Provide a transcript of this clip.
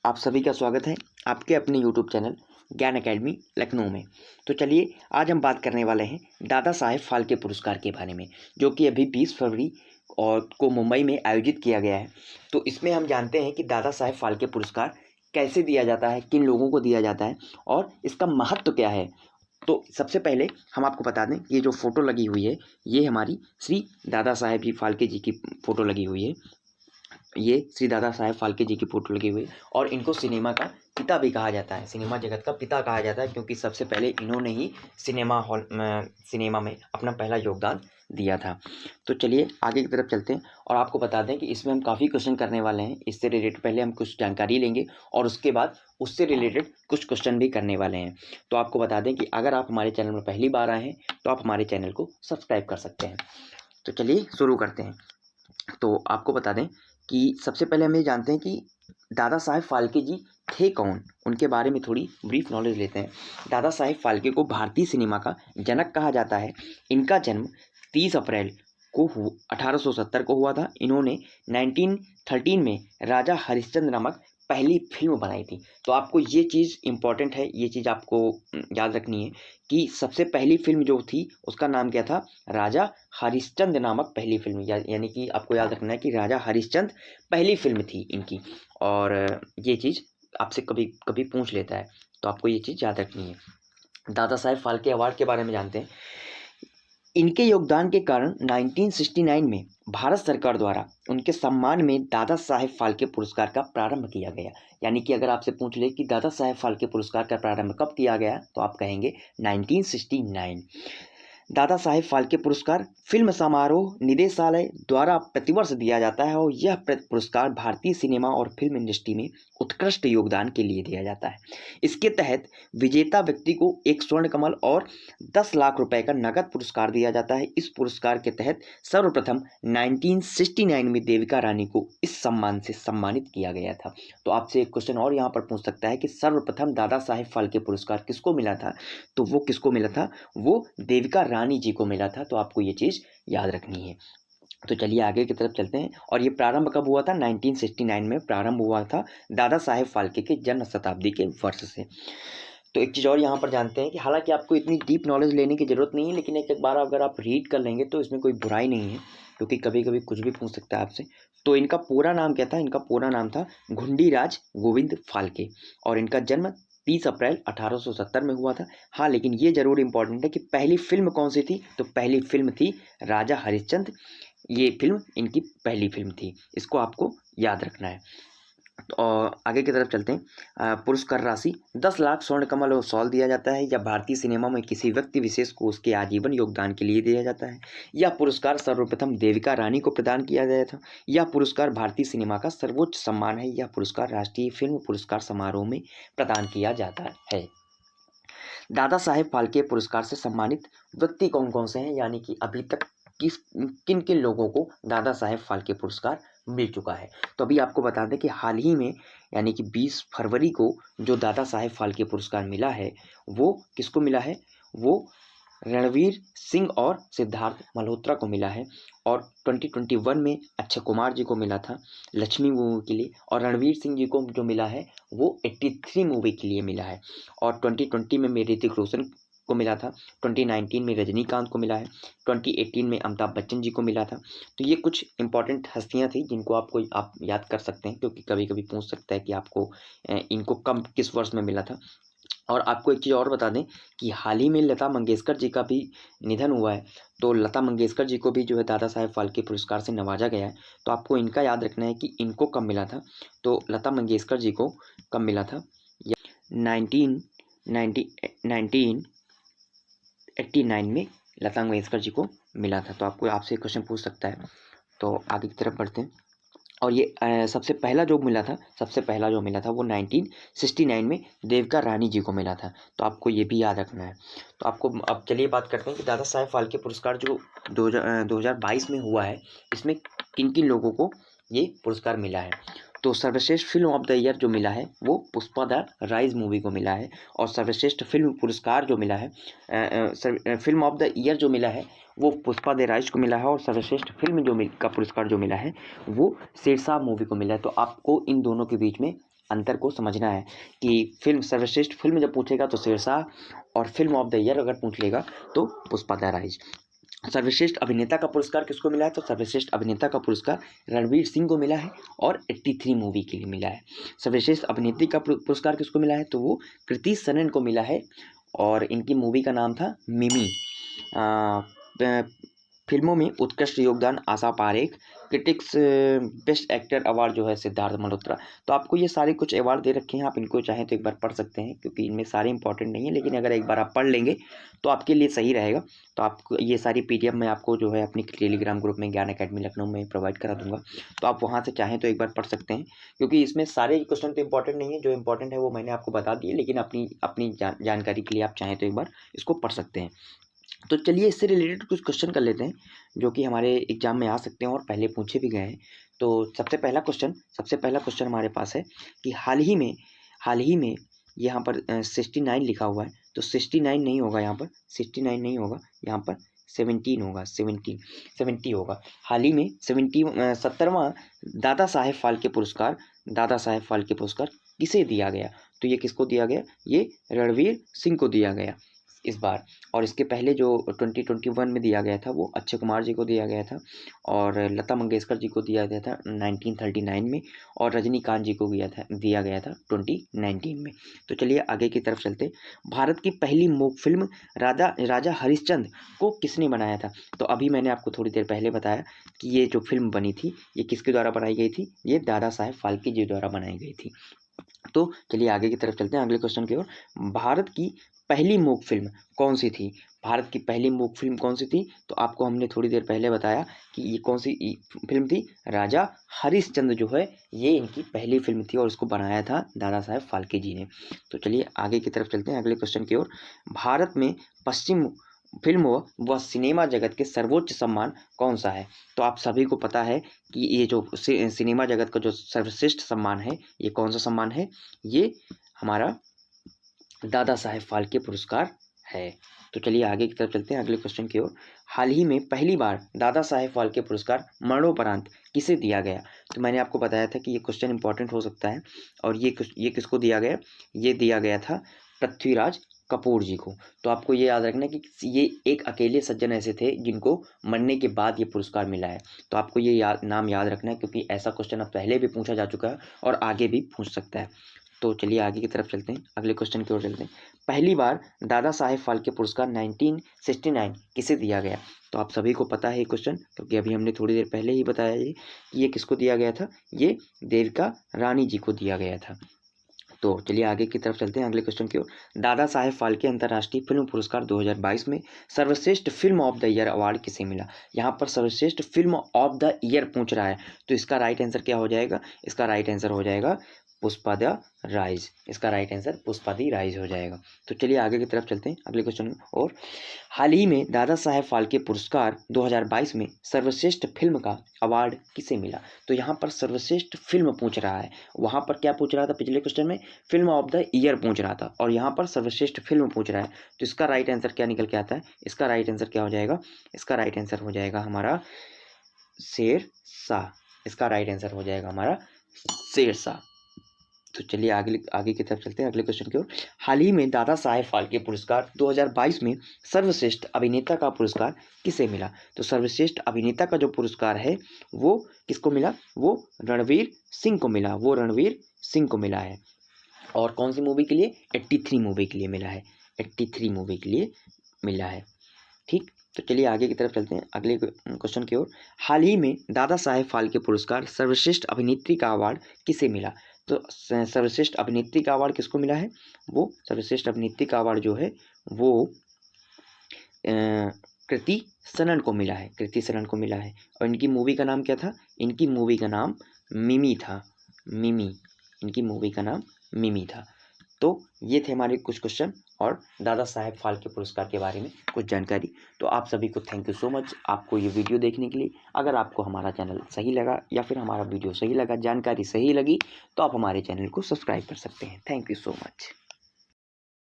आप सभी का स्वागत है आपके अपने यूट्यूब चैनल ज्ञान एकेडमी लखनऊ में। तो चलिए आज हम बात करने वाले हैं दादा साहेब फाल्के पुरस्कार के बारे में, जो कि अभी 20 फरवरी और को मुंबई में आयोजित किया गया है। तो इसमें हम जानते हैं कि दादा साहेब फाल्के पुरस्कार कैसे दिया जाता है, किन लोगों को दिया जाता है और इसका महत्व क्या है। तो सबसे पहले हम आपको बता दें, ये जो फ़ोटो लगी हुई है ये हमारी श्री दादा साहेब जी फाल्के जी की फ़ोटो लगी हुई है। ये श्री दादा साहेब फाल्के जी की फ़ोटो लगी हुई है और इनको सिनेमा का पिता भी कहा जाता है, सिनेमा जगत का पिता कहा जाता है, क्योंकि सबसे पहले इन्होंने ही सिनेमा में अपना पहला योगदान दिया था। तो चलिए आगे की तरफ चलते हैं और आपको बता दें कि इसमें हम काफ़ी क्वेश्चन करने वाले हैं। इससे रिलेटेड पहले हम कुछ जानकारी लेंगे और उसके बाद उससे रिलेटेड कुछ क्वेश्चन भी करने वाले हैं। तो आपको बता दें कि अगर आप हमारे चैनल में पहली बार आए हैं तो आप हमारे चैनल को सब्सक्राइब कर सकते हैं। तो चलिए शुरू करते हैं। तो आपको बता दें कि सबसे पहले हम ये जानते हैं कि दादा साहेब फाल्के जी थे कौन, उनके बारे में थोड़ी ब्रीफ नॉलेज लेते हैं। दादा साहेब फाल्के को भारतीय सिनेमा का जनक कहा जाता है। इनका जन्म 30 अप्रैल को 1870 को हुआ था। इन्होंने 1913 में राजा हरिश्चंद्र नामक पहली फिल्म बनाई थी। तो आपको ये चीज़ इम्पॉर्टेंट है, ये चीज़ आपको याद रखनी है कि सबसे पहली फिल्म जो थी उसका नाम क्या था, राजा हरिश्चंद्र नामक पहली फिल्म। यानी कि आपको याद रखना है कि राजा हरिश्चंद्र पहली फिल्म थी इनकी। और ये चीज़ आपसे कभी कभी पूछ लेता है, तो आपको ये चीज़ याद रखनी है। दादा साहेब फाल्के अवार्ड के बारे में जानते हैं। इनके योगदान के कारण 1969 में भारत सरकार द्वारा उनके सम्मान में दादा साहेब फाल्के पुरस्कार का प्रारंभ किया गया। यानी कि अगर आपसे पूछ ले कि दादा साहेब फाल्के पुरस्कार का प्रारंभ कब किया गया, तो आप कहेंगे 1969। दादा साहेब फाल्के पुरस्कार फिल्म समारोह निदेशालय द्वारा प्रतिवर्ष दिया जाता है और यह पुरस्कार भारतीय सिनेमा और फिल्म इंडस्ट्री में उत्कृष्ट योगदान के लिए दिया जाता है। इसके तहत विजेता व्यक्ति को एक स्वर्ण कमल और 10 लाख रुपए का नगद पुरस्कार दिया जाता है। इस पुरस्कार के तहत सर्वप्रथम 1969 में देविका रानी को इस सम्मान से सम्मानित किया गया था। तो आपसे एक क्वेश्चन और यहाँ पर पूछ सकता है कि सर्वप्रथम दादा साहेब फाल्के पुरस्कार किसको मिला था, तो वो किसको मिला था, वो देविका रानी जी को मिला था। तो आपको ये चीज़ याद रखनी है। तो चलिए आगे की तरफ चलते हैं। और ये प्रारंभ कब हुआ था, 1969 में प्रारंभ हुआ था दादा साहेब फाल्के के जन्म शताब्दी के वर्ष से। तो एक चीज़ और यहाँ पर जानते हैं कि हालांकि आपको इतनी डीप नॉलेज लेने की ज़रूरत नहीं है, लेकिन एक बार अगर आप रीड कर लेंगे तो इसमें कोई बुराई नहीं है, क्योंकि कभी कभी कुछ भी पूछ सकता है आपसे। तो इनका पूरा नाम क्या था, इनका पूरा नाम था घुंडीराज गोविंद फाल्के और इनका जन्म 30 अप्रैल 1870 में हुआ था। हाँ, लेकिन ये जरूर इंपॉर्टेंट है कि पहली फिल्म कौन सी थी, तो पहली फिल्म थी राजा हरिश्चंद्र। ये फिल्म इनकी पहली फिल्म थी, इसको आपको याद रखना है। और आगे की तरफ चलते हैं। पुरस्कार राशि 10 लाख स्वर्ण कमल और शॉल दिया जाता है। या भारतीय सिनेमा में किसी व्यक्ति विशेष को उसके आजीवन योगदान के लिए दिया जाता है। यह पुरस्कार सर्वप्रथम देविका रानी को प्रदान किया गया था। यह पुरस्कार भारतीय सिनेमा का सर्वोच्च सम्मान है। यह पुरस्कार राष्ट्रीय फिल्म पुरस्कार समारोह में प्रदान किया जाता है। दादा साहेब फाल्के पुरस्कार से सम्मानित व्यक्ति कौन कौन से हैं, यानी कि अभी तक किन किन लोगों को दादा साहेब फाल्के पुरस्कार मिल चुका है। तो अभी आपको बता दें कि हाल ही में यानी कि 20 फरवरी को जो दादा साहेब फाल्के पुरस्कार मिला है वो किसको मिला है, वो रणवीर सिंह और सिद्धार्थ मल्होत्रा को मिला है। और 2021 में अक्षय कुमार जी को मिला था लक्ष्मी मूवी के लिए। और रणवीर सिंह जी को जो मिला है वो 83 मूवी के लिए मिला है। और 2020 में ऋतिक रोशन को मिला था। 2019 में रजनीकांत को मिला है। 2018 में अमिताभ बच्चन जी को मिला था। तो ये कुछ इंपॉर्टेंट हस्तियां थी जिनको आप याद कर सकते हैं, क्योंकि कभी कभी पूछ सकता है कि आपको इनको कब किस वर्ष में मिला था। और आपको एक चीज़ और बता दें कि हाल ही में लता मंगेशकर जी का भी निधन हुआ है। तो लता मंगेशकर जी को भी जो है दादा साहेब फाल्के पुरस्कार से नवाजा गया है। तो आपको इनका याद रखना है कि इनको कब मिला था। तो लता मंगेशकर जी को कब मिला था, या 1989 में लता मंगेशकर जी को मिला था। तो आपको आपसे क्वेश्चन पूछ सकता है। तो आगे की तरफ बढ़ते हैं। और ये सबसे पहला जो मिला था वो 1969 में देविका रानी जी को मिला था। तो आपको ये भी याद रखना है। तो आपको अब चलिए बात करते हैं कि दादा साहेब फाल्के पुरस्कार जो 2022 में हुआ है, इसमें किन किन लोगों को ये पुरस्कार मिला है। तो सर्वश्रेष्ठ फिल्म ऑफ द ईयर जो मिला है वो पुष्पा द राइज मूवी को मिला है। और सर्वश्रेष्ठ फिल्म पुरस्कार जो मिला है, फिल्म ऑफ द ईयर जो मिला है वो पुष्पा द राइज को मिला है। और सर्वश्रेष्ठ फिल्म का पुरस्कार जो मिला है वो शेरशाह मूवी को मिला है। तो आपको इन दोनों के बीच में अंतर को समझना है कि फिल्म सर्वश्रेष्ठ फिल्म जब पूछेगा तो शेरशाह, और फिल्म ऑफ द ईयर अगर पूछ लेगा तो पुष्पा द राइज। सर्वश्रेष्ठ अभिनेता का पुरस्कार किसको मिला है? तो सर्वश्रेष्ठ अभिनेता का पुरस्कार रणवीर सिंह को मिला है और 83 मूवी के लिए मिला है। सर्वश्रेष्ठ अभिनेत्री का पुरस्कार किसको मिला है? तो वो कृति सनन को मिला है और इनकी मूवी का नाम था मिमी। फिल्मों में उत्कृष्ट योगदान Asha Parekh. Critics best actor award जो है सिद्धार्थ मल्होत्रा। तो आपको ये सारे कुछ अवार्ड दे रखे हैं, आप इनको चाहें तो एक बार पढ़ सकते हैं क्योंकि इनमें सारे इंपॉर्टेंट नहीं है, लेकिन अगर एक बार आप पढ़ लेंगे तो आपके लिए सही रहेगा। तो आपको ये सारी पीडीएफ मैं आपको जो है अपनी टेलीग्राम ग्रुप में ज्ञान अकेडमी लखनऊ में प्रोवाइड करा दूंगा, तो आप वहाँ से चाहें तो एक बार पढ़ सकते हैं क्योंकि इसमें सारे क्वेश्चन तो इंपॉर्टेंट नहीं है, जो इंपॉर्टेंट है वो मैंने आपको बता दिए, लेकिन अपनी अपनी जानकारी के लिए आप चाहें तो एक बार इसको पढ़ सकते हैं। तो चलिए इससे रिलेटेड कुछ क्वेश्चन कर लेते हैं जो कि हमारे एग्जाम में आ सकते हैं और पहले पूछे भी गए हैं। तो सबसे पहला क्वेश्चन हमारे पास है कि हाल ही में यहाँ पर 69 लिखा हुआ है, तो 69 नहीं होगा, यहाँ पर 69 नहीं होगा, यहाँ पर 17 होगा, 70 होगा। हाल ही में 70वां दादा साहेब फाल्के पुरस्कार किसे दिया गया? तो ये किसको दिया गया? ये रणवीर सिंह को दिया गया इस बार। और इसके पहले जो 2021 में दिया गया था वो अक्षय कुमार जी को दिया गया था और लता मंगेशकर जी को दिया गया था 1939 में, और रजनीकांत जी को दिया गया था 2019 में। तो चलिए आगे की तरफ चलते। भारत की पहली मूक फिल्म राजा हरिश्चंद्र को किसने बनाया था? तो अभी मैंने आपको थोड़ी देर पहले बताया कि ये जो फिल्म बनी थी ये किसके द्वारा बनाई गई थी? ये दादा साहेब फाल्के जी द्वारा बनाई गई थी। तो चलिए आगे की तरफ चलते हैं अगले क्वेश्चन की ओर। भारत की पहली मूक फिल्म कौन सी थी? भारत की पहली मूक फिल्म कौन सी थी? तो आपको हमने थोड़ी देर पहले बताया कि ये कौन सी फिल्म थी? राजा हरिश्चंद्र जो है ये इनकी पहली फिल्म थी और इसको बनाया था दादा साहेब फाल्के जी ने। तो चलिए आगे की तरफ चलते हैं अगले क्वेश्चन की ओर। भारत में पश्चिम फिल्म व सिनेमा जगत के सर्वोच्च सम्मान कौन सा है? तो आप सभी को पता है कि ये जो सिनेमा जगत का जो सर्वश्रेष्ठ सम्मान है ये कौन सा सम्मान है? ये हमारा दादा साहेब फाल्के पुरस्कार है। तो चलिए आगे की तरफ चलते हैं अगले क्वेश्चन की ओर। हाल ही में पहली बार दादा साहेब फाल्के पुरस्कार मरणोपरांत किसे दिया गया? तो मैंने आपको बताया था कि ये क्वेश्चन इंपॉर्टेंट हो सकता है और ये किसको दिया गया? ये दिया गया था पृथ्वीराज कपूर जी को। तो आपको ये याद रखना कि ये एक अकेले सज्जन ऐसे थे जिनको मरने के बाद ये पुरस्कार मिला है। तो आपको ये नाम याद रखना है क्योंकि ऐसा क्वेश्चन अब पहले भी पूछा जा चुका है और आगे भी पूछ सकता है। तो चलिए आगे की तरफ चलते हैं अगले क्वेश्चन की ओर चलते हैं। पहली बार दादा साहेब फाल्के पुरस्कार 1969 किसे दिया गया? तो आप सभी को पता है ये क्वेश्चन क्योंकि अभी हमने थोड़ी देर पहले ही बताया ये कि ये किसको दिया गया था? ये देविका रानी जी को दिया गया था। तो चलिए आगे की तरफ चलते हैं अगले क्वेश्चन की ओर। दादा साहेब फाल्के अंतर्राष्ट्रीय फिल्म पुरस्कार 2022 में सर्वश्रेष्ठ film of the year award किसे मिला? यहाँ पर सर्वश्रेष्ठ फिल्म ऑफ द ईयर पूछ रहा है, तो इसका राइट आंसर क्या हो जाएगा? इसका राइट आंसर हो जाएगा पुष्पा द राइज। इसका right answer Pushpa the rise हो जाएगा। तो चलिए आगे की तरफ चलते हैं अगले क्वेश्चन और। हाल ही में दादा साहेब फाल्के पुरस्कार 2022 में सर्वश्रेष्ठ फिल्म का अवार्ड किसे मिला? तो यहाँ पर सर्वश्रेष्ठ फिल्म पूछ रहा है, वहाँ पर क्या पूछ रहा था? पिछले क्वेश्चन में फिल्म ऑफ द ईयर पूछ रहा था और यहाँ पर सर्वश्रेष्ठ फिल्म पूछ रहा है। तो इसका राइट आंसर क्या निकल के आता है? इसका राइट आंसर क्या हो जाएगा? इसका राइट आंसर हो जाएगा हमारा शेरशाह। इसका राइट आंसर हो जाएगा हमारा शेरशाह। तो चलिए आगे की तरफ चलते हैं अगले क्वेश्चन की ओर। हाल ही में दादा साहेब फाल्के पुरस्कार 2022 में सर्वश्रेष्ठ अभिनेता का पुरस्कार किसे मिला? तो सर्वश्रेष्ठ अभिनेता का जो पुरस्कार है वो किसको मिला? वो रणवीर सिंह को मिला। वो रणवीर सिंह को मिला है। और कौन सी मूवी के लिए? 83 मूवी के लिए मिला है। 83 मूवी के लिए मिला है। ठीक, तो चलिए आगे की तरफ चलते हैं अगले क्वेश्चन की ओर। हाल ही में दादा साहेब फाल्के पुरस्कार सर्वश्रेष्ठ अभिनेत्री का अवार्ड किसे मिला? तो सर्वश्रेष्ठ अभिनेत्री का अवार्ड किसको मिला है? वो सर्वश्रेष्ठ अभिनेत्री का अवार्ड जो है वो कृति सनन को मिला है। कृति सनन को मिला है। और इनकी मूवी का नाम क्या था? इनकी मूवी का नाम मिमी था। मिमी, इनकी मूवी का नाम मिमी था। तो ये थे हमारे कुछ क्वेश्चन और दादा साहेब फाल्के पुरस्कार के बारे में कुछ जानकारी। तो आप सभी को थैंक यू सो मच आपको ये वीडियो देखने के लिए। अगर आपको हमारा चैनल सही लगा या फिर हमारा वीडियो सही लगा, जानकारी सही लगी, तो आप हमारे चैनल को सब्सक्राइब कर सकते हैं। Thank you so much.